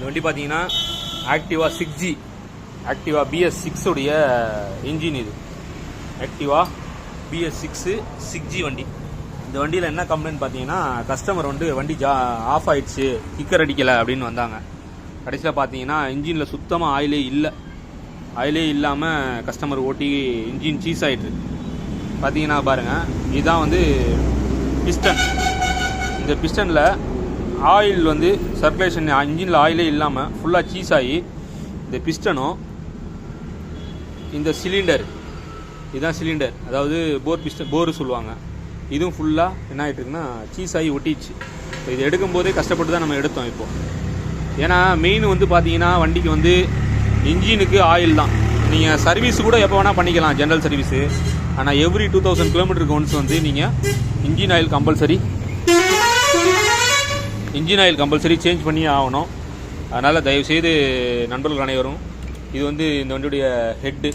இந்த வண்டி பார்த்தீங்கன்னா ஆக்டிவா 6G ஆக்டிவா BS6 உடைய இன்ஜின் இது. ஆக்டிவா BS6 6G வண்டி. இந்த வண்டியில் என்ன கம்ப்ளைண்ட் பார்த்தீங்கன்னா, கஸ்டமர் வந்து வண்டி ஆஃப் ஆயிடுச்சு, கிக்கர் அடிக்கலை அப்படின்னு வந்தாங்க. கடைசியில் பார்த்தீங்கன்னா இன்ஜினில் சுத்தமாக ஆயிலே இல்லாமல் கஸ்டமர் ஓட்டி இன்ஜின் சீஸ் ஆகிட்டு பார்த்தீங்கன்னா பாருங்கள். இதுதான் வந்து பிஸ்டன். இந்த பிஸ்டனில் ஆயில் வந்து சர்க்குலேஷன் இன்ஜினில் ஆயிலே இல்லாமல் ஃபுல்லாக சீஸ் ஆகி இந்த பிஸ்டனும் இந்த சிலிண்டர், இதுதான் சிலிண்டர், அதாவது போர் சொல்லுவாங்க, இதுவும் ஃபுல்லாக என்ன ஆகிட்டு இருக்குன்னா சீஸ் ஆகி ஒட்டிச்சு. இது எடுக்கும்போதே கஷ்டப்பட்டு தான் நம்ம எடுத்தோம். இப்போது ஏன்னா மெயின் வந்து பார்த்தீங்கன்னா வண்டிக்கு வந்து இன்ஜினுக்கு ஆயில் தான். நீங்கள் சர்வீஸ் கூட எப்போ வேணால் பண்ணிக்கலாம், ஜென்ரல் சர்வீஸு. ஆனால் எவ்ரி 2000 கிலோமீட்டருக்கு ஒன்ஸ் வந்து நீங்கள் இன்ஜின் ஆயில் கம்பல்சரி சேஞ்ச் பண்ணியே ஆகணும். அதனால் தயவுசெய்து நண்பர்கள் அனைவரும், இது வந்து இந்த வண்டியுடைய ஹெட்டு.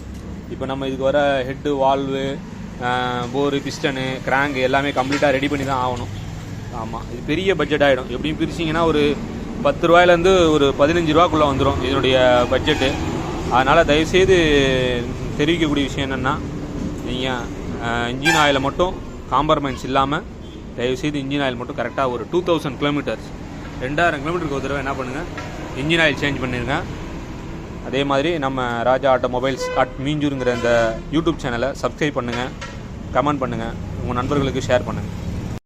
இப்போ நம்ம இதுக்கு வர head, valve, bore, piston, crank எல்லாமே கம்ப்ளீட்டாக ரெடி பண்ணி தான் ஆகணும். ஆமாம், இது பெரிய பட்ஜெட் ஆகிடும். எப்படியும் பிரிச்சிங்கன்னா ஒரு 10 ரூபாயிலேருந்து ஒரு 15 ரூபாக்குள்ளே வந்துடும் இதனுடைய பட்ஜெட்டு. அதனால் தயவுசெய்து தெரிவிக்கக்கூடிய விஷயம் என்னென்னா, நீங்கள் இன்ஜின் ஆயிலை மட்டும் காம்ப்ரமைஸ் இல்லாமல் தயவுசெய்து இன்ஜின் ஆயில் மட்டும் கரெக்டாக ஒரு 2000 கிலோமீட்டர்ஸ் 2000 கிலோமீட்டருக்கு ஒரு தடவை என்ன பண்ணுங்கள், இன்ஜின் ஆயில் சேஞ்ச் பண்ணிடுங்க. அதே மாதிரி நம்ம ராஜா ஆட்டோமொபைல்ஸ் மீஞ்சூருங்கிற இந்த யூடியூப் சேனலை சப்ஸ்கிரைப் பண்ணுங்கள், கமெண்ட் பண்ணுங்கள், உங்கள் நண்பர்களுக்கு ஷேர் பண்ணுங்கள்.